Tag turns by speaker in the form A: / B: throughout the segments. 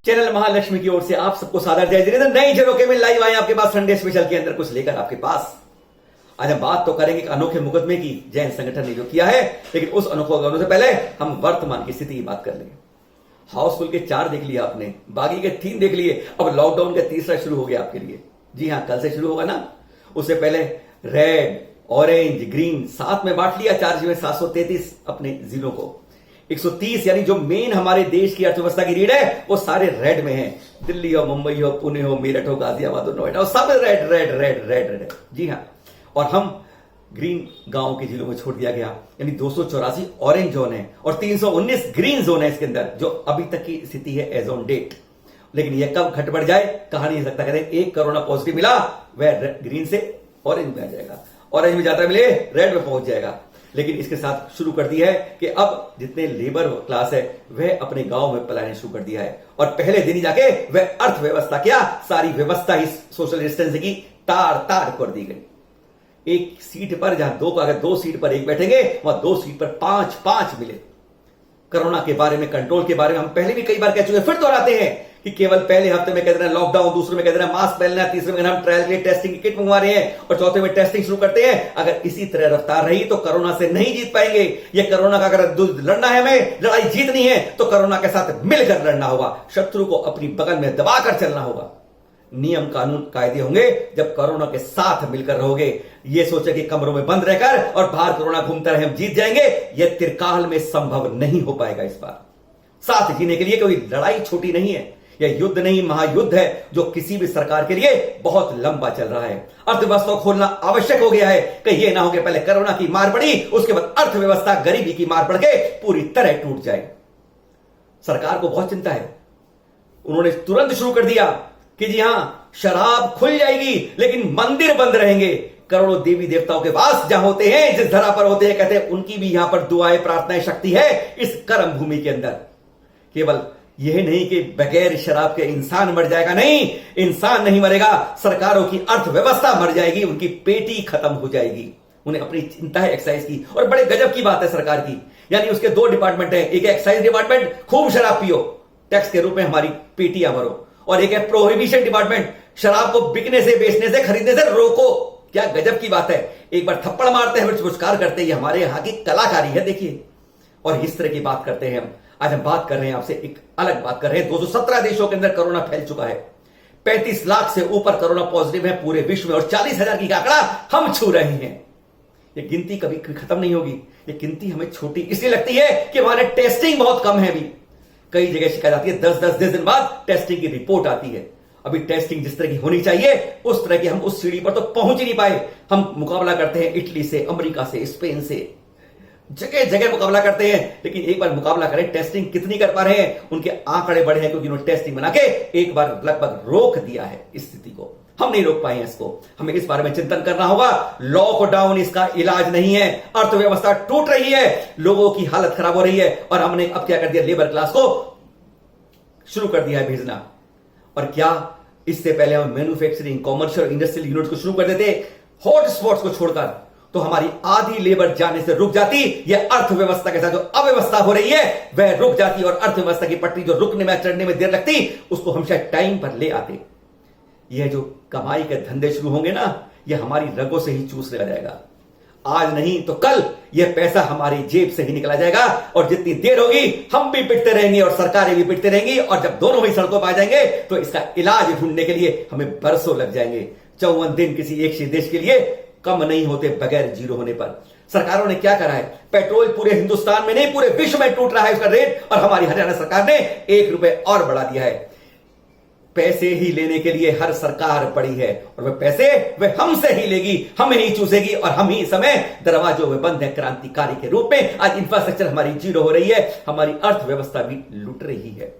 A: Channel Mahalakshmi की ओर से आप सबको सादर जय जिनेंद्र। नई झरोखे में लाइव आए आपके पास संडे स्पेशल के अंदर कुछ लेकर आपके पास। आज हम बात तो करेंगे अनोखे मुकदमे की जैन संगठन ने जो किया है, लेकिन उस अनोखे मुकदमे से पहले हम वर्तमान की स्थिति की बात कर लेंगे। हाउसफुल के 4 देख लिए आपने, बाकी के 3 देख लिए, अब लॉकडाउन का तीसरा शुरू हो गया आपके लिए। जी हाँ, कल से शुरू होगा ना। उससे पहले रेड, ऑरेंज, ग्रीन साथ में बांट लिया। 4 में 733 अपने जिलों को 130, यानी जो मेन हमारे देश की अर्थव्यवस्था की रीढ़ है वो सारे रेड में है। दिल्ली हो, मुंबई हो, पुणे हो, मेरठ हो, गाजियाबाद हो, नोएडा हो, सब red red red red red. जी हाँ, और हम ग्रीन गांव के जिलों में छोड़ दिया गया, यानी 284 ऑरेंज जोन है और 319 ग्रीन जोन है इसके अंदर, जो अभी तक की स्थिति है एज ऑन डेट। लेकिन यह कब घट बढ़ जाए कहा नहीं सकता। कहते हैं एक कोरोना पॉजिटिव मिला, वह ग्रीन से ऑरेंज में आ जाएगा, ऑरेंज में जाता मिले रेड में पहुंच जाएगा। लेकिन इसके साथ शुरू कर दिया है कि अब जितने लेबर क्लास है वह अपने गांव में पलायन शुरू कर दिया है, और पहले दिन ही जाके वह अर्थव्यवस्था क्या सारी व्यवस्था ही सोशल डिस्टेंस की तार तार कर दी गई। एक सीट पर जहां अगर 2 सीट पर एक बैठेंगे, वहां 2 सीट पर 5-5 मिले। कोरोना के बारे में, कंट्रोल के बारे में हम पहले भी कई बार कह चुके हैं, फिर दोहराते हैं कि केवल पहले हफ्ते में कह देना लॉकडाउन, दूसरे में कह देना मास्क पहनना, तीसरे में हम ट्रायल के लिए टेस्टिंग की किट मंगवा रहे हैं, और चौथे में टेस्टिंग शुरू करते हैं। अगर इसी तरह रफ्तार रही तो कोरोना से नहीं जीत पाएंगे। ये कोरोना का अगर लड़ना है, हमें लड़ाई जीतनी है तो कोरोना के साथ मिलकर लड़ना होगा। शत्रु को अपनी बगल में दबाकर चलना होगा। नियम कानून कायदे होंगे जब कोरोना के साथ मिलकर रहोगे। ये सोचे कि कमरों में बंद रहकर और बाहर कोरोना घूमता रहे हम जीत जाएंगे, यह त्रिकाल में संभव नहीं हो पाएगा। इस बार साथ जीने के लिए कोई लड़ाई छोटी नहीं है, यह युद्ध नहीं महायुद्ध है, जो किसी भी सरकार के लिए बहुत लंबा चल रहा है। अर्थव्यवस्था को खोलना आवश्यक हो गया है। कहीं यह ना हो कि पहले कोरोना की मार पड़ी, उसके बाद अर्थव्यवस्था गरीबी की मार पड़ के पूरी तरह टूट जाए। सरकार को बहुत चिंता है। उन्होंने तुरंत शुरू कर दिया कि जी हां, शराब खुल जाएगी लेकिन मंदिर बंद रहेंगे। करोड़ों देवी देवताओं के पास जहां होते हैं, जिस धरा पर होते हैं, कहते हैं उनकी भी यहां पर दुआएं प्रार्थनाएं शक्ति है इस कर्म भूमि के अंदर। केवल यह नहीं कि बगैर शराब के इंसान मर जाएगा, नहीं, इंसान नहीं मरेगा, सरकारों की अर्थव्यवस्था मर जाएगी, उनकी पेटी खत्म हो जाएगी। उन्हें अपनी चिंता है एक्साइज की, और बड़े गजब की बात है सरकार की, यानी उसके 2 डिपार्टमेंट है। एक एक्साइज डिपार्टमेंट, खूब शराब पियो, टैक्स के रूप में हमारी पेटियां भरो, और एक है प्रोहिबिशन डिपार्टमेंट, शराब को बिकने से, बेचने से, खरीदने से रोको। क्या गजब की बात है। एक बार थप्पड़ मारते हैं, फिर पुरस्कार करते हैं, ये हमारे यहां की कलाकारी है। देखिए, और इस तरह की बात करते हैं हम। आज हम बात कर रहे हैं आपसे, एक अलग बात कर रहे हैं। 217 देशों के अंदर कोरोना फैल चुका है। 35 लाख से ऊपर कोरोना पॉजिटिव है पूरे विश्व में, और 40,000 की आंकड़ा हम छू रहे हैं। ये गिनती कभी खत्म नहीं होगी। ये गिनती हमें छोटी इसलिए लगती है कि हमारे टेस्टिंग बहुत कम है। अभी कई जगह शिकायत आती है, 10-10 दिन बाद टेस्टिंग की रिपोर्ट आती है। अभी टेस्टिंग जिस तरह की होनी चाहिए उस तरह की हम उस सीढ़ी पर तो पहुंच ही नहीं पाए। हम मुकाबला करते हैं इटली से, अमेरिका से, स्पेन से, जगह जगह मुकाबला करते हैं, लेकिन एक बार मुकाबला करें टेस्टिंग कितनी कर पा रहे हैं। उनके आंकड़े बड़े हैं क्योंकि उन्होंने टेस्टिंग बना के एक बार लगभग रोक दिया है। इस स्थिति को हम नहीं रोक पाए हैं। इसको हमें इस बारे में चिंतन करना होगा। लॉकडाउन इसका इलाज नहीं है। अर्थव्यवस्था टूट रही है, लोगों की हालत खराब हो रही है, और हमने अब क्या कर दिया, लेबर क्लास को शुरू कर दिया है भेजना। और क्या इससे पहले हम मैन्युफैक्चरिंग, कॉमर्शियल, इंडस्ट्रियल यूनिट को शुरू कर देते हॉट स्पॉट्स को छोड़कर, तो हमारी आधी लेबर जाने से रुक जाती। यह अर्थव्यवस्था के साथ जो अव्यवस्था हो रही है वह रुक जाती, और अर्थव्यवस्था की पटरी जो रुकने में, चढ़ने में देर लगती, उसको हम शायद टाइम पर ले आते। यह जो कमाई के धंधे शुरू होंगे ना, यह हमारी रगों से ही चूस लिया जाएगा। आज नहीं तो कल यह पैसा हमारी जेब से ही निकला जाएगा, और जितनी देर होगी हम भी पिटते रहेंगे और सरकारें भी पिटते रहेंगी, और जब दोनों ही सड़कों पर आ जाएंगे तो इसका इलाज ढूंढने के लिए हमें बरसों लग जाएंगे। 54 दिन किसी एक देश के लिए कम नहीं होते बगैर जीरो होने पर। सरकारों ने क्या करा है, पेट्रोल पूरे हिंदुस्तान में नहीं पूरे विश्व में टूट रहा है उसका रेट, और हमारी हरियाणा सरकार ने 1 रुपए और बढ़ा दिया है। पैसे ही लेने के लिए हर सरकार पड़ी है, और वह पैसे वह हमसे ही लेगी, हमें ही चूसेगी, और हम ही समय दरवाजों में बंद है क्रांतिकारी के रूप में। आज इंफ्रास्ट्रक्चर हमारी जीरो हो रही है, हमारी अर्थव्यवस्था भी लुट रही है।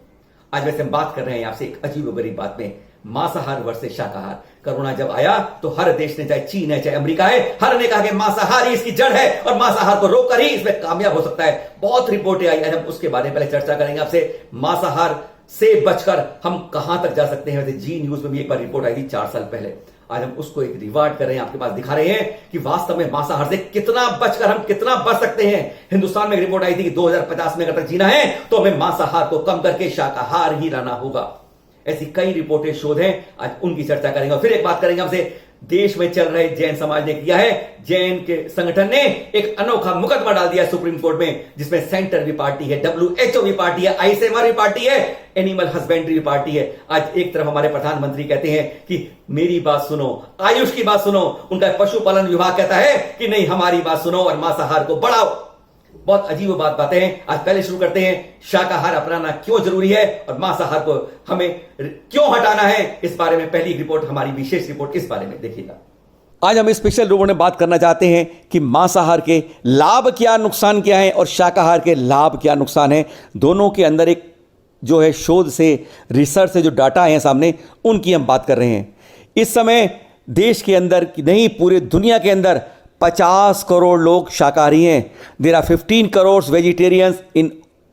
A: आज वैसे हम बात कर रहे हैं आपसे एक अजीब गरीब बात में, मांसाहार वर्सेस शाकाहार। कोरोना जब आया तो हर देश ने, चाहे चीन है चाहे अमेरिका है, हर ने कहा कि मांसाहार ही इसकी जड़ है, और मांसाहार को रोककर ही इसमें कामयाब हो सकता है। बहुत रिपोर्टें आई, हम उसके बारे में पहले चर्चा करेंगे आपसे। मांसाहार से बचकर हम कहां तक जा सकते हैं। जी न्यूज में भी एक बार रिपोर्ट आई थी 4 साल पहले। आज हम उसको एक रिवार्ड कर रहे हैं, आपके पास दिखा रहे हैं कि वास्तव में मांसाहार से कितना बचकर हम कितना बच सकते हैं। हिंदुस्तान में एक रिपोर्ट आई थी कि 2050 में अगर तक जीना है तो हमें मांसाहार को कम करके शाकाहार ही लाना होगा। ऐसी कई रिपोर्टें, शोध हैं, आज उनकी चर्चा करेंगे। और फिर एक बात करेंगे हमसे, देश में चल रहे जैन समाज ने किया है, जैन के संगठन ने एक अनोखा मुकदमा डाल दिया सुप्रीम कोर्ट में, जिसमें सेंटर भी पार्टी है, WHO भी पार्टी है, ICMR भी पार्टी है, एनिमल हस्बेंड्री भी पार्टी है। आज एक तरफ हमारे प्रधानमंत्री कहते हैं कि मेरी बात सुनो, आयुष की बात सुनो, उनका पशुपालन विभाग कहता है कि नहीं हमारी बात सुनो और मांसाहार को बढ़ाओ। बहुत अजीब बातें हैं। आज पहले शुरू करते हैं, शाकाहार अपनाना क्यों जरूरी है और मांसाहार को हमें क्यों हटाना है, इस बारे में पहली रिपोर्ट, हमारी विशेष रिपोर्ट इस बारे में देखिएगा। आज हम स्पेशल रूप में बात करना चाहते हैं कि मांसाहार के लाभ क्या, नुकसान क्या है और शाकाहार के लाभ क्या, नुकसान है। दोनों के अंदर एक जो है शोध से, रिसर्च से जो डाटा है सामने, उनकी हम बात कर रहे हैं। इस समय देश के अंदर नहीं, पूरे दुनिया के अंदर 50 करोड़ लोग शाकाहारी हैं। There are 15 crore vegetarians in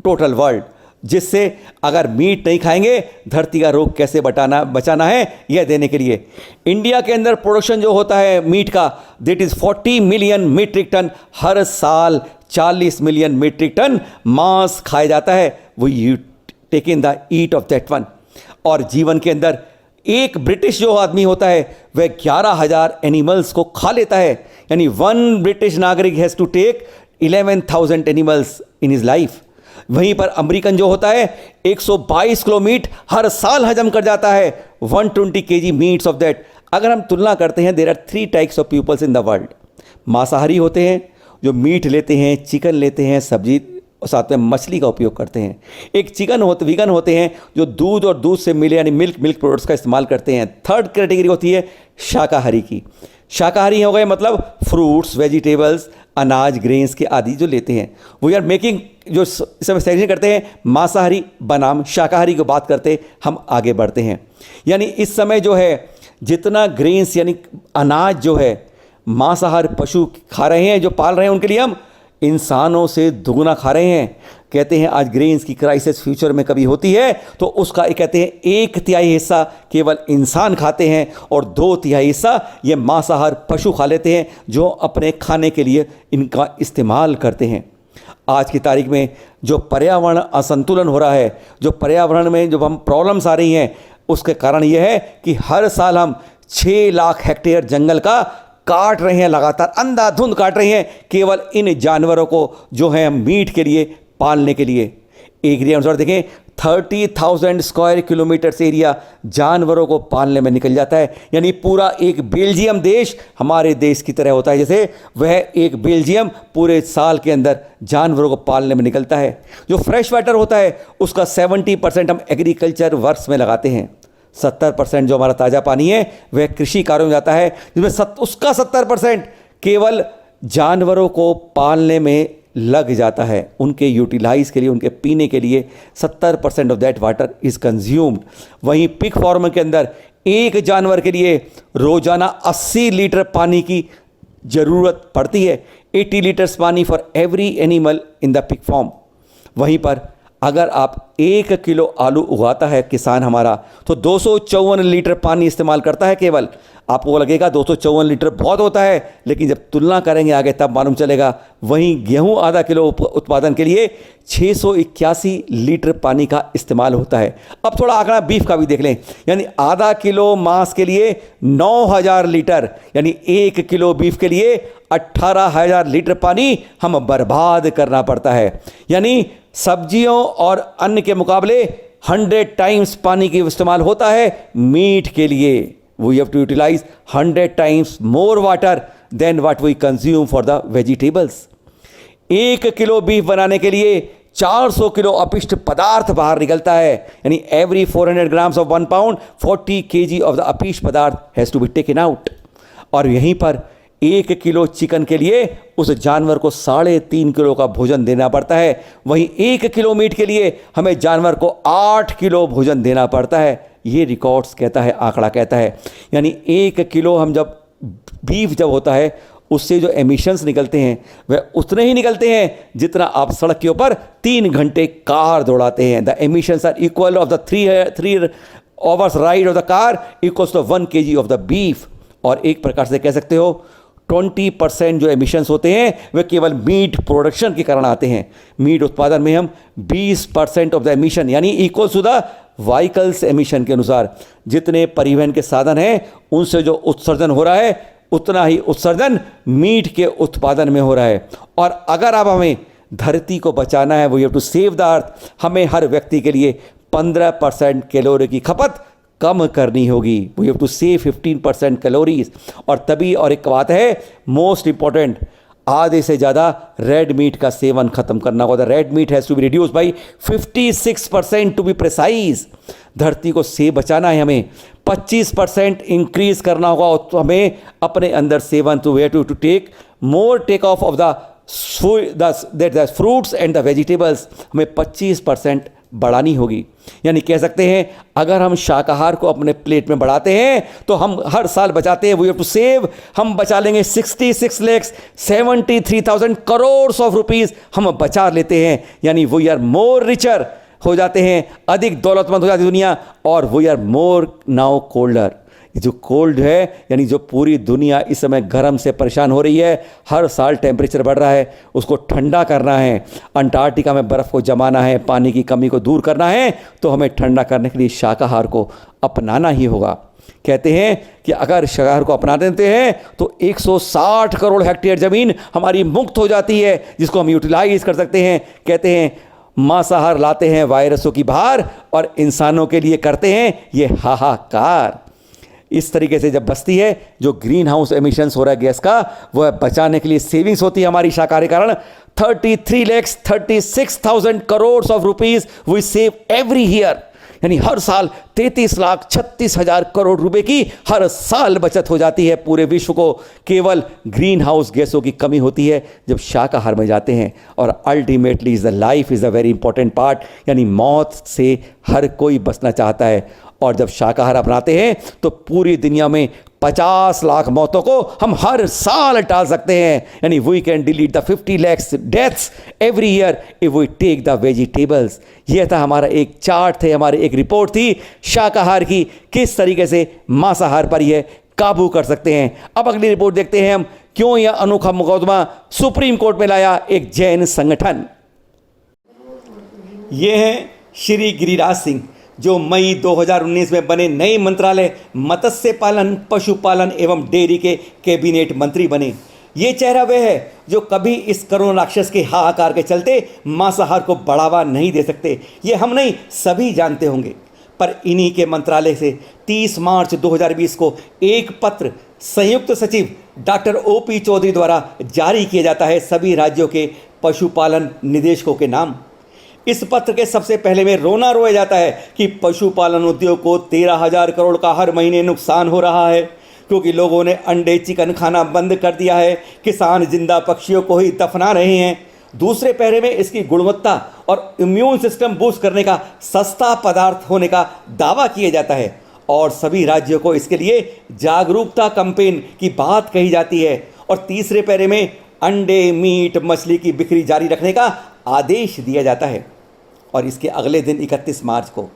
A: total world, जिससे अगर मीट नहीं खाएंगे धरती का रोग कैसे बचाना है, यह देने के लिए इंडिया के अंदर प्रोडक्शन जो होता है मीट का, that is 40 million metric ton. हर साल 40 मिलियन मीट्रिक टन मांस खाया जाता है। We take in the eat of that one. और जीवन के अंदर एक ब्रिटिश जो आदमी होता है वह 11,000 एनिमल्स को खा लेता है, यानी 1 ब्रिटिश नागरिक has to take 11,000 animals in his life. वहीं पर अमेरिकन जो होता है 122 किलो मीट हर साल हजम कर जाता है, 120 kg मीट्स ऑफ दैट। अगर हम तुलना करते हैं, there are 3 types of peoples in the world. मांसाहारी होते हैं जो मीट लेते हैं, चिकन लेते हैं, सब्जी और साथ में मछली का उपयोग करते हैं। एक वीगन होते हैं जो दूध और दूध से मिले यानी मिल्क प्रोडक्ट्स का इस्तेमाल करते हैं। थर्ड कैटेगरी होती है शाकाहारी की। शाकाहारी हो गए मतलब फ्रूट्स, वेजिटेबल्स, अनाज, ग्रेन्स के आदि जो लेते हैं। वी आर मेकिंग जो सब सेक्शन करते हैं मांसाहारी बनाम शाकाहारी को बात करते हम आगे बढ़ते हैं। यानी इस समय जो है जितना ग्रेन्स यानी अनाज जो है मांसाहार पशु खा रहे हैं, जो पाल रहे हैं, उनके लिए हम इंसानों से दुगना खा रहे हैं। कहते हैं आज ग्रेन्स की क्राइसिस फ्यूचर में कभी होती है तो उसका कहते हैं 1/3 हिस्सा केवल इंसान खाते हैं और 2/3 हिस्सा ये मांसाहार पशु खा लेते हैं जो अपने खाने के लिए इनका इस्तेमाल करते हैं। आज की तारीख में जो पर्यावरण असंतुलन हो रहा है, जो पर्यावरण में जो हम प्रॉब्लम्स आ रही हैं, उसके कारण यह है कि हर साल हम 6 लाख हेक्टेयर जंगल का काट रहे हैं, लगातार अंधाधुंध काट रहे हैं, केवल इन जानवरों को जो है मीट के लिए, पालने के लिए। एक एरिया अनुसार देखें 30,000 स्क्वायर किलोमीटर से एरिया जानवरों को पालने में निकल जाता है। यानी पूरा एक बेल्जियम देश हमारे देश की तरह होता है, जैसे वह एक बेल्जियम पूरे साल के अंदर जानवरों को पालने में निकलता है। जो फ्रेश वाटर होता है उसका 70% हम एग्रीकल्चर वर्क्स में लगाते हैं। 70% जो हमारा ताज़ा पानी है वह कृषि कार्यों में जाता है, जिसमें उसका 70% केवल जानवरों को पालने में लग जाता है। उनके यूटिलाइज के लिए, उनके पीने के लिए 70% of that water is consumed. वहीं पिग फार्म के अंदर एक जानवर के लिए रोजाना 80 लीटर पानी की ज़रूरत पड़ती है, 80 लीटर्स पानी for every animal in the pig farm. वहीं पर अगर आप 1 किलो आलू उगाता है किसान हमारा, तो 254 लीटर पानी इस्तेमाल करता है केवल। आपको लगेगा 254 लीटर बहुत होता है, लेकिन जब तुलना करेंगे आगे तब मालूम चलेगा। वहीं गेहूं आधा किलो उत्पादन के लिए 681 लीटर पानी का इस्तेमाल होता है। अब थोड़ा आंकड़ा बीफ का भी देख लें, यानी आधा किलो मांस के लिए 9,000 लीटर, यानी 1 किलो बीफ के लिए 18,000 लीटर पानी हम बर्बाद करना पड़ता है। यानी सब्जियों और अन्न के मुकाबले 100 टाइम्स पानी का इस्तेमाल होता है मीट के लिए। We have to utilize 100 times more water than what we consume for the vegetables. 1 kilo beef बनाने के लिए 400 किलो अपशिष्ट पदार्थ बाहर निकलता है, यानी every 400 grams of 1 pound 40 kg of the अपशिष्ट पदार्थ has to be taken out। और यहीं पर 1 किलो चिकन के लिए उस जानवर को 3.5 किलो का भोजन देना पड़ता है। वहीं 1 किलो मीट के लिए हमें जानवर को 8 किलो भोजन देना पड़ता है। ये रिकॉर्ड्स कहता है, आंकड़ा कहता है। यानी 1 किलो हम जब बीफ जब होता है उससे जो एमिशंस निकलते हैं वह उतने ही निकलते हैं जितना आप सड़क के ऊपर 3 घंटे कार दौड़ाते हैं। The emissions are equal of the 3 hours ride of the car equals to 1 kg of the beef. और एक प्रकार से कह सकते हो 20% जो एमिशंस होते हैं वे केवल मीट प्रोडक्शन के कारण आते हैं। मीट उत्पादन में हम 20% ऑफ द एमिशन यानी equal to the vehicles emission के अनुसार जितने परिवहन के साधन हैं उनसे जो उत्सर्जन हो रहा है उतना ही उत्सर्जन मीट के उत्पादन में हो रहा है। और अगर अब हमें धरती को बचाना है, we have to save the earth, हमें हर व्यक्ति के लिए 15% कैलोरी की खपत कम करनी होगी। We have to save 15% calories. और तभी और एक बात है मोस्ट इंपॉर्टेंट, आधे से ज़्यादा रेड मीट का सेवन खत्म करना होगा। The red meat has to be reduce by 56% to be precise. धरती को से बचाना है, हमें 25% इंक्रीज करना होगा। तो हमें अपने अंदर सेवन to way to take more take of the fruits and the vegetables, हमें 25% बढ़ानी होगी। यानी कह सकते हैं अगर हम शाकाहार को अपने प्लेट में बढ़ाते हैं तो हम हर साल बचाते हैं, वी हैव टू सेव, हम बचा लेंगे 66,73,000 करोड़ ऑफ रुपीस हम बचा लेते हैं। यानी वी आर मोर रिचर हो जाते हैं, अधिक दौलतमंद हो जाती है दुनिया, और we are more now colder. जो कोल्ड है यानी जो पूरी दुनिया इस समय गर्म से परेशान हो रही है, हर साल टेम्परेचर बढ़ रहा है, उसको ठंडा करना है, अंटार्कटिका में बर्फ़ को जमाना है, पानी की कमी को दूर करना है, तो हमें ठंडा करने के लिए शाकाहार को अपनाना ही होगा। कहते हैं कि अगर शाकाहार को अपना देते हैं तो 160 करोड़ हेक्टेयर ज़मीन हमारी मुक्त हो जाती है, जिसको हम यूटिलाइज कर सकते हैं। कहते हैं मांसाहार लाते हैं वायरसों की बाहर और इंसानों के लिए करते हैं ये हाहाकार। इस तरीके से जब बचती है जो ग्रीन हाउस एमिशंस हो रहा है गैस का, वह बचाने के लिए सेविंग्स होती है हमारी शाकाहारी कारण। 33,36,000 crore of rupees we save every year. यानी हर साल 33,36,000 करोड़ रुपए की हर साल बचत हो जाती है पूरे विश्व को। केवल ग्रीन हाउस गैसों की कमी होती है जब शाकाहार में जाते हैं। और ultimately is the life is a very important part, यानी मौत से हर कोई बचना चाहता है। और जब शाकाहार अपनाते हैं तो पूरी दुनिया में 50 लाख मौतों को हम हर साल टाल सकते हैं। यानी we can delete the 50 lakh deaths every year if we take the vegetables. यह था हमारा एक चार्ट थे, हमारी एक रिपोर्ट थी शाकाहार की, किस तरीके से मांसाहार पर यह काबू कर सकते हैं। अब अगली रिपोर्ट देखते हैं हम, क्यों यह अनोखा मुकदमा सुप्रीम कोर्ट में लाया एक जैन संगठन। ये हैं श्री गिरिराज सिंह, जो मई 2019 में बने नए मंत्रालय मत्स्य पालन, पशुपालन एवं डेयरी के कैबिनेट मंत्री बने। ये चेहरा वह है जो कभी इस कोरोना राक्षस के हाहाकार के चलते मांसाहार को बढ़ावा नहीं दे सकते। ये हम नहीं सभी जानते होंगे। पर इन्हीं के मंत्रालय से 30 मार्च 2020 को एक पत्र संयुक्त सचिव डॉक्टर OP चौधरी द्वारा जारी किया जाता है सभी राज्यों के पशुपालन निदेशकों के नाम। इस पत्र के सबसे पहले में रोना रोया जाता है कि पशुपालन उद्योग को 13,000 करोड़ का हर महीने नुकसान हो रहा है, क्योंकि लोगों ने अंडे चिकन खाना बंद कर दिया है, किसान जिंदा पक्षियों को ही दफना रहे हैं। दूसरे पहरे में इसकी गुणवत्ता और इम्यून सिस्टम बूस्ट करने का सस्ता पदार्थ होने का दावा किया जाता है, और सभी राज्यों को इसके लिए जागरूकता कैंपेन की बात कही जाती है। और तीसरे पहरे में अंडे, मीट, मछली की बिक्री जारी रखने का आदेश दिया जाता है। और इसके अगले दिन 31 मार्च को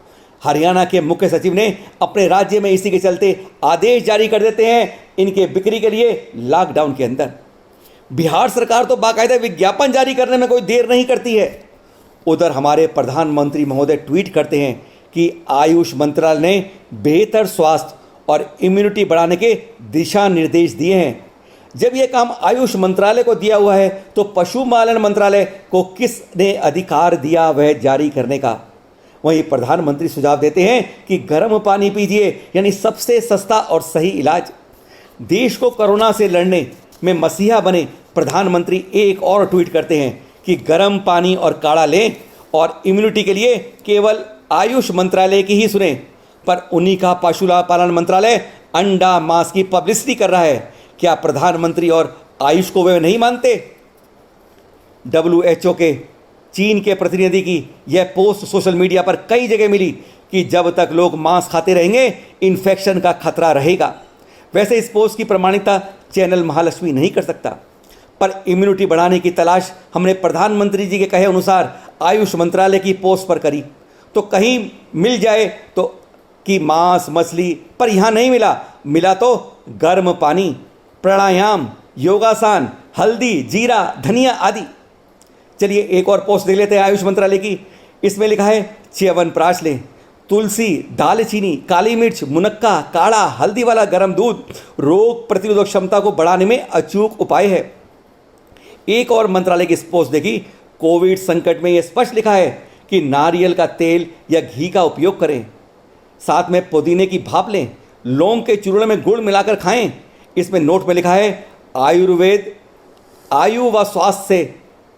A: हरियाणा के मुख्य सचिव ने अपने राज्य में इसी के चलते आदेश जारी कर देते हैं इनके बिक्री के लिए लॉकडाउन के अंदर। बिहार सरकार तो बाकायदा विज्ञापन जारी करने में कोई देर नहीं करती है। उधर हमारे प्रधानमंत्री महोदय ट्वीट करते हैं कि आयुष मंत्रालय ने बेहतर स्वास्थ्य और इम्यूनिटी बढ़ाने के दिशा निर्देश दिए हैं। जब यह काम आयुष मंत्रालय को दिया हुआ है तो पशुपालन मंत्रालय को किसने अधिकार दिया वह जारी करने का। वहीं प्रधानमंत्री सुझाव देते हैं कि गर्म पानी पीजिए, यानी सबसे सस्ता और सही इलाज। देश को कोरोना से लड़ने में मसीहा बने प्रधानमंत्री एक और ट्वीट करते हैं कि गर्म पानी और काढ़ा लें और इम्यूनिटी के लिए केवल आयुष मंत्रालय की ही सुने। पर उन्हीं का पशुपालन मंत्रालय अंडा मांस की पब्लिसिटी कर रहा है। क्या प्रधानमंत्री और आयुष को वे नहीं मानते? WHO के चीन के प्रतिनिधि की यह पोस्ट सोशल मीडिया पर कई जगह मिली कि जब तक लोग मांस खाते रहेंगे इन्फेक्शन का खतरा रहेगा। वैसे इस पोस्ट की प्रामाणिकता चैनल महालक्ष्मी नहीं कर सकता, पर इम्यूनिटी बढ़ाने की तलाश हमने प्रधानमंत्री जी के कहे अनुसार आयुष मंत्रालय की पोस्ट पर करी। तो कहीं मिल जाए तो कि मांस मछली, पर यहाँ नहीं मिला। मिला तो गर्म पानी, प्राणायाम, योगासन, हल्दी, जीरा, धनिया आदि। चलिए एक और पोस्ट देख लेते हैं आयुष मंत्रालय की। इसमें लिखा है च्यवनप्राश लें, तुलसी, दालचीनी, काली मिर्च, मुनक्का, काढ़ा, हल्दी वाला गर्म दूध रोग प्रतिरोधक क्षमता को बढ़ाने में अचूक उपाय है। एक और मंत्रालय की पोस्ट देखी, कोविड संकट में यह स्पष्ट लिखा है कि नारियल का तेल या घी का उपयोग करें, साथ में पुदीने की भाप लें, लौंग के चूर्ण में गुड़ मिलाकर खाएं। इसमें नोट में लिखा है आयुर्वेद आयु व स्वास्थ्य से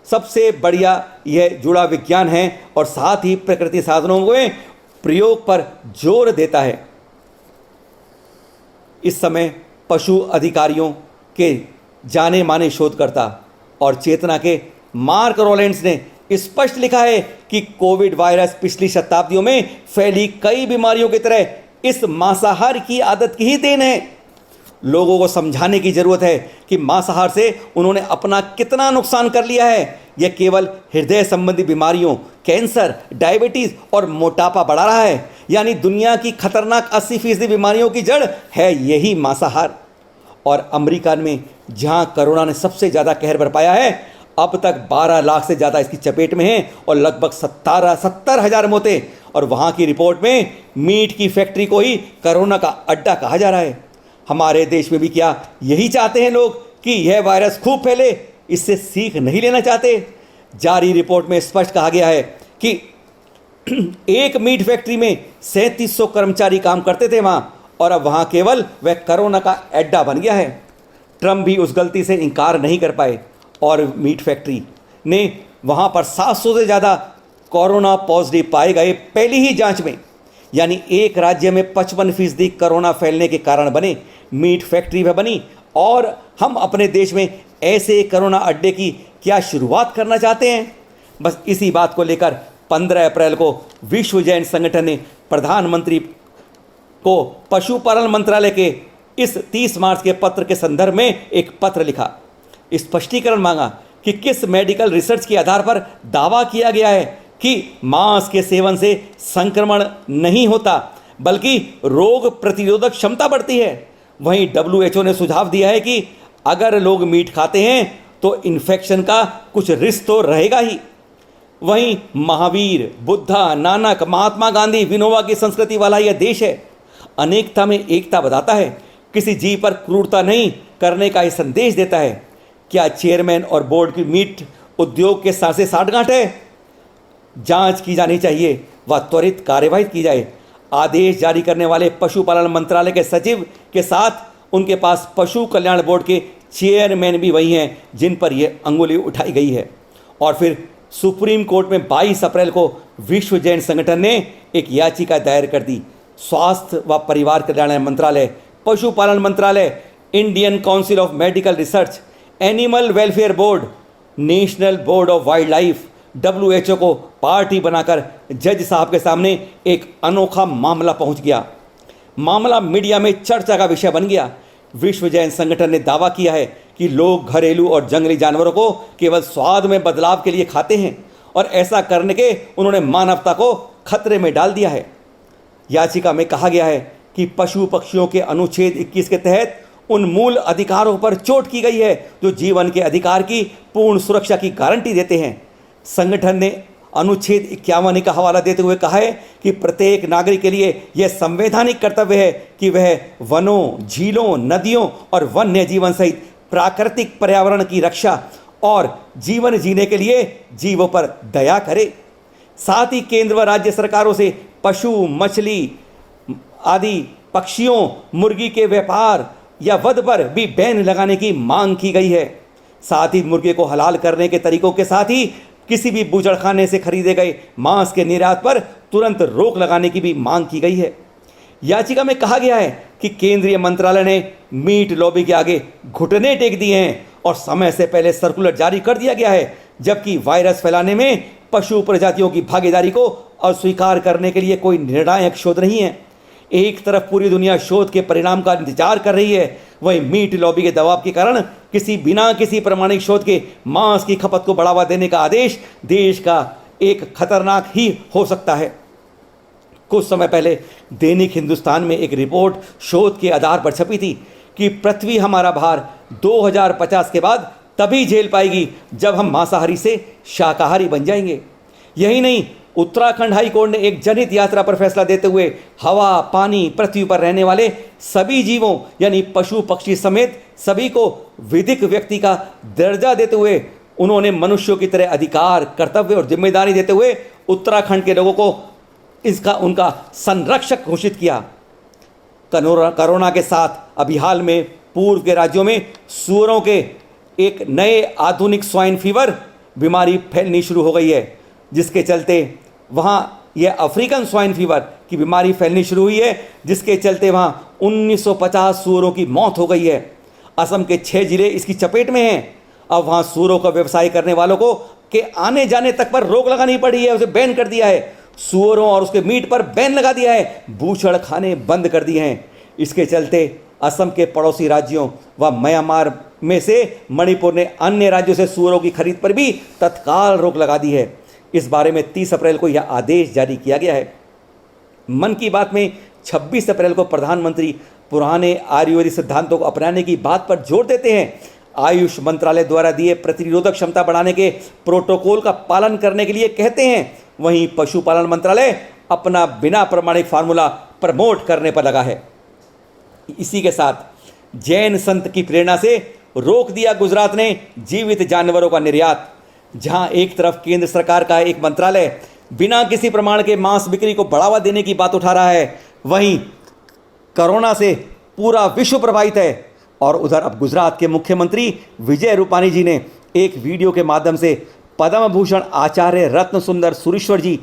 A: सबसे बढ़िया यह जुड़ा विज्ञान है और साथ ही प्रकृति साधनों में प्रयोग पर जोर देता है। इस समय पशु अधिकारियों के जाने माने शोधकर्ता और चेतना के मार्क रोलेंस ने स्पष्ट लिखा है कि कोविड वायरस पिछली शताब्दियों में फैली कई बीमारियों की तरह इस मांसाहार की आदत की ही देन है। लोगों को समझाने की जरूरत है कि मांसाहार से उन्होंने अपना कितना नुकसान कर लिया है। यह केवल हृदय संबंधी बीमारियों, कैंसर, डायबिटीज और मोटापा बढ़ा रहा है। यानी दुनिया की खतरनाक 80% बीमारियों की जड़ है यही मांसाहार। और अमेरिका में जहां कोरोना ने सबसे ज़्यादा कहर बरपाया है, अब तक 12 लाख से ज़्यादा इसकी चपेट में है और लगभग 70,000 मौतें। और वहां की रिपोर्ट में मीट की फैक्ट्री को ही कोरोना का अड्डा कहा जा रहा है। हमारे देश में भी क्या यही चाहते हैं लोग कि यह वायरस खूब फैले? इससे सीख नहीं लेना चाहते? जारी रिपोर्ट में स्पष्ट कहा गया है कि एक मीट फैक्ट्री में 3700 कर्मचारी काम करते थे वहां, और अब वहां केवल वह कोरोना का अड्डा बन गया है। ट्रंप भी उस गलती से इनकार नहीं कर पाए और मीट फैक्ट्री ने वहां पर 700 से ज़्यादा कोरोना पॉजिटिव पाए गए पहली ही जांच में। यानी एक राज्य में 55% कोरोना फैलने के कारण बने मीट फैक्ट्री वह बनी। और हम अपने देश में ऐसे कोरोना अड्डे की क्या शुरुआत करना चाहते हैं? बस इसी बात को लेकर 15 अप्रैल को विश्व जैन संगठन ने प्रधानमंत्री को पशुपालन मंत्रालय के इस 30 मार्च के पत्र के संदर्भ में एक पत्र लिखा। स्पष्टीकरण मांगा कि किस मेडिकल रिसर्च के आधार पर दावा किया गया है कि मांस के सेवन से संक्रमण नहीं होता बल्कि रोग प्रतिरोधक क्षमता बढ़ती है। वहीं WHO ने सुझाव दिया है कि अगर लोग मीट खाते हैं तो इन्फेक्शन का कुछ रिस्क तो रहेगा ही। वहीं महावीर, बुद्धा, नानक, महात्मा गांधी, विनोबा की संस्कृति वाला यह देश है। अनेकता में एकता बताता है, किसी जीव पर क्रूरता नहीं करने का यह संदेश देता है। क्या चेयरमैन और बोर्ड की मीट उद्योग के साथ से साठगांठ है? जांच की जानी चाहिए व त्वरित कार्यवाही की जाए। आदेश जारी करने वाले पशुपालन मंत्रालय के सचिव के साथ उनके पास पशु कल्याण बोर्ड के चेयरमैन भी वही हैं जिन पर यह अंगुली उठाई गई है। और फिर सुप्रीम कोर्ट में 22 अप्रैल को विश्व जैन संगठन ने एक याचिका दायर कर दी। स्वास्थ्य व परिवार कल्याण मंत्रालय, पशुपालन मंत्रालय, Indian council of medical research, animal welfare board, national board of wild life, WHO को पार्टी बनाकर जज साहब के सामने एक अनोखा मामला पहुंच गया। मामला मीडिया में चर्चा का विषय बन गया। विश्व जैन संगठन ने दावा किया है कि लोग घरेलू और जंगली जानवरों को केवल स्वाद में बदलाव के लिए खाते हैं और ऐसा करने के उन्होंने मानवता को खतरे में डाल दिया है। याचिका में कहा गया है कि पशु पक्षियों के अनुच्छेद 21 के तहत उन मूल अधिकारों पर चोट की गई है जो जीवन के अधिकार की पूर्ण सुरक्षा की गारंटी देते हैं। संगठन ने अनुच्छेद 51 का हवाला देते हुए कहा है कि प्रत्येक नागरिक के लिए यह संवैधानिक कर्तव्य है कि वह वनों, झीलों, नदियों और वन्य जीवन सहित प्राकृतिक पर्यावरण की रक्षा और जीवन जीने के लिए जीवों पर दया करे। साथ ही केंद्र व राज्य सरकारों से पशु, मछली आदि पक्षियों, मुर्गी के व्यापार या वध पर भी बैन लगाने की मांग की गई है। साथ ही मुर्गे को हलाल करने के तरीकों के साथ ही किसी भी बूचड़खाने से खरीदे गए मांस के निर्यात पर तुरंत रोक लगाने की भी मांग की गई है। याचिका में कहा गया है कि केंद्रीय मंत्रालय ने मीट लॉबी के आगे घुटने टेक दिए हैं और समय से पहले सर्कुलर जारी कर दिया गया है, जबकि वायरस फैलाने में पशु प्रजातियों की भागीदारी को अस्वीकार करने के लिए कोई निर्णायक शोध नहीं है। एक तरफ पूरी दुनिया शोध के परिणाम का इंतजार कर रही है, वहीं मीट लॉबी के दबाव के कारण बिना किसी प्रमाणिक शोध के मांस की खपत को बढ़ावा देने का आदेश देश का एक खतरनाक ही हो सकता है। कुछ समय पहले दैनिक हिंदुस्तान में एक रिपोर्ट शोध के आधार पर छपी थी कि पृथ्वी हमारा भार 2050 के बाद तभी झेल पाएगी जब हम मांसाहारी से शाकाहारी बन जाएंगे। यही नहीं, उत्तराखंड हाई कोर्ट ने एक जनहित यात्रा पर फैसला देते हुए हवा, पानी, पृथ्वी पर रहने वाले सभी जीवों यानी पशु पक्षी समेत सभी को विधिक व्यक्ति का दर्जा देते हुए उन्होंने मनुष्यों की तरह अधिकार, कर्तव्य और जिम्मेदारी देते हुए उत्तराखंड के लोगों को इसका उनका संरक्षक घोषित किया। कोरोना के साथ अभी हाल में पूर्व के राज्यों में सूअरों के एक नए आधुनिक स्वाइन फीवर बीमारी फैलनी शुरू हो गई है, जिसके चलते वहाँ यह अफ्रीकन स्वाइन फीवर की बीमारी फैलनी शुरू हुई है, जिसके चलते वहाँ 1950 सूअरों की मौत हो गई है। असम के 6 जिले इसकी चपेट में हैं। अब वहाँ सूअरों का व्यवसाय करने वालों को के आने जाने तक पर रोक लगानी पड़ी है, उसे बैन कर दिया है। सूअरों और उसके मीट पर बैन लगा दिया है, बूचड़ खाने बंद कर दिए हैं। इसके चलते असम के पड़ोसी राज्यों व म्यांमार में से मणिपुर ने अन्य राज्यों से सूअरों की खरीद पर भी तत्काल रोक लगा दी है। इस बारे में 30 अप्रैल को यह आदेश जारी किया गया है। मन की बात में 26 अप्रैल को प्रधानमंत्री पुराने आयुर्वेदिक सिद्धांतों को अपनाने की बात पर जोर देते हैं। आयुष मंत्रालय द्वारा दिए प्रतिरोधक क्षमता बढ़ाने के प्रोटोकॉल का पालन करने के लिए कहते हैं। वहीं पशुपालन मंत्रालय अपना बिना प्रमाणिक फार्मूला प्रमोट करने पर लगा है। इसी के साथ जैन संत की प्रेरणा से रोक दिया गुजरात ने जीवित जानवरों का निर्यात। जहां एक तरफ केंद्र सरकार का एक मंत्रालय बिना किसी प्रमाण के मांस बिक्री को बढ़ावा देने की बात उठा रहा है, वहीं कोरोना से पूरा विश्व प्रभावित है। और उधर अब गुजरात के मुख्यमंत्री विजय रूपानी जी ने एक वीडियो के माध्यम से पद्म भूषण आचार्य रत्न सुंदर सुरेश्वर जी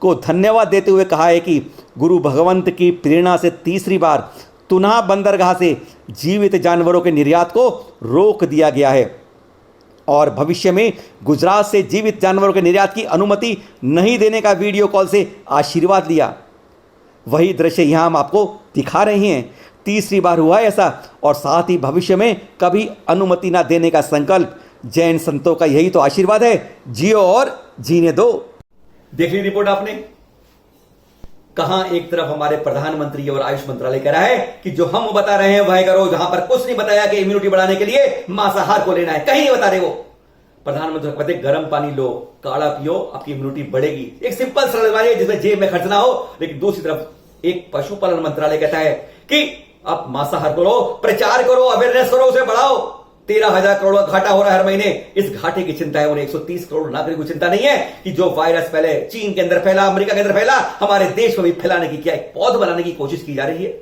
A: को धन्यवाद देते हुए कहा है कि गुरु भगवंत की प्रेरणा से तीसरी बार तुना बंदरगाह से जीवित जानवरों के निर्यात को रोक दिया गया है और भविष्य में गुजरात से जीवित जानवरों के निर्यात की अनुमति नहीं देने का वीडियो कॉल से आशीर्वाद लिया। वही दृश्य यहां हम आपको दिखा रहे हैं। तीसरी बार हुआ ऐसा और साथ ही भविष्य में कभी अनुमति ना देने का संकल्प। जैन संतों का यही तो आशीर्वाद है, जियो और जीने दो। देख ली रिपोर्ट आपने, कहां एक तरफ हमारे प्रधानमंत्री और आयुष मंत्रालय कह रहा है कि जो हम बता रहे हैं वह करो, जहां पर कुछ नहीं बताया कि इम्यूनिटी बढ़ाने के लिए मांसाहार को लेना है, कहीं नहीं बता रहे वो। प्रधानमंत्री कहते गर्म पानी लो, काढ़ा पियो, आपकी इम्यूनिटी बढ़ेगी। एक सिंपल सरल बीमारी है जिसमें जेब में खर्च ना हो। लेकिन दूसरी तरफ एक पशुपालन मंत्रालय कहता है कि आप मांसाहार को लो, प्रचार करो, अवेयरनेस करो, उसे बढ़ाओ। 13,000 करोड़ का घाटा हो रहा है हर महीने। इस घाटे की चिंता है उन्हें। 130 करोड़ नागरिकों को चिंता नहीं है कि जो वायरस पहले चीन के अंदर फैला, अमेरिका के अंदर फैला, हमारे देश को भी फैलाने की क्या एक पौध बनाने की कोशिश की जा रही है।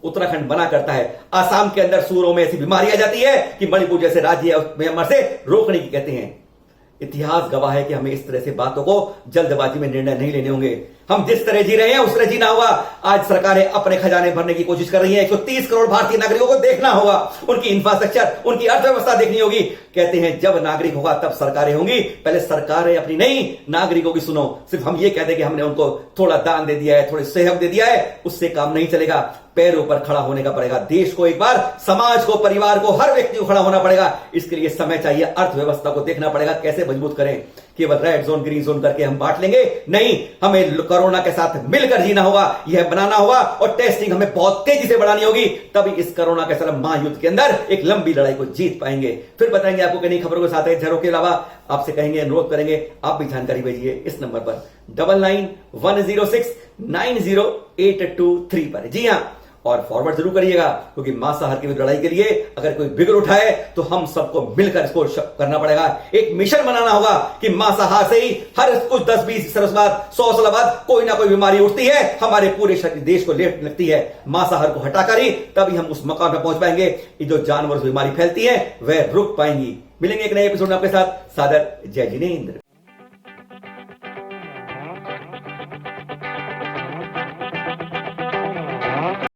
A: उत्तराखंड मना करता है। आसाम के अंदर सूअरों में ऐसी बीमारी आ जाती है कि मणिपुर जैसे राज्य म्यांमार से रोकने की कहते हैं। इतिहास गवाह है कि हमें इस तरह से बातों को जल्दबाजी में निर्णय नहीं लेने होंगे। हम जिस तरह जी रहे हैं उस तरह जीना होगा। आज सरकारें अपने खजाने भरने की कोशिश कर रही हैं। 130 करोड़ भारतीय नागरिकों को देखना होगा, उनकी इंफ्रास्ट्रक्चर, उनकी अर्थव्यवस्था देखनी होगी। कहते हैं जब नागरिक होगा तब सरकारें होंगी। पहले सरकारें अपनी नहीं, नागरिकों की सुनो। सिर्फ हम ये कहते कि हमने उनको थोड़ा दान दे दिया है, थोड़े सहयोग दे दिया है, उससे काम नहीं चलेगा। पैरों पर खड़ा होने का पड़ेगा। देश को एक बार, समाज को, परिवार को, हर व्यक्ति को खड़ा होना पड़ेगा। इसके लिए समय चाहिए। अर्थव्यवस्था को देखना पड़ेगा कैसे मजबूत करें। केवल रेड जोन, ग्रीन जोन करके हम बांट लेंगे नहीं। हमें कोरोना के साथ मिलकर जीना होगा, यह बनाना होगा और टेस्टिंग हमें बहुत तेजी से बढ़ानी होगी। तभी इस कोरोना के साथ महायुद्ध के अंदर एक लंबी लड़ाई को जीत पाएंगे। फिर बताएंगे आपको कई नई खबरों के साथ। झरों के अलावा आपसे कहेंगे, अनुरोध करेंगे, आप भी जानकारी भेजिए इस नंबर पर 9910690823 पर। जी हां, और फॉरवर्ड जरूर करिएगा, क्योंकि मांसाहार की लड़ाई के लिए अगर कोई बिगड़ उठाए तो हम सबको मिलकर इसको करना पड़ेगा। एक मिशन बनाना होगा कि मांसाहार से ही हर कुछ 10-20 साल बाद, 100 साल बाद कोई ना कोई बीमारी उठती है, हमारे पूरे देश को लेट लगती है। मांसाहार को हटाकर ही तभी हम उस मकाम पर पहुंच पाएंगे कि जो जानवर से बीमारी फैलती है वह रुक पाएंगी। मिलेंगे एक नए एपिसोड में आपके साथ। सादर जय जिनेंद्र।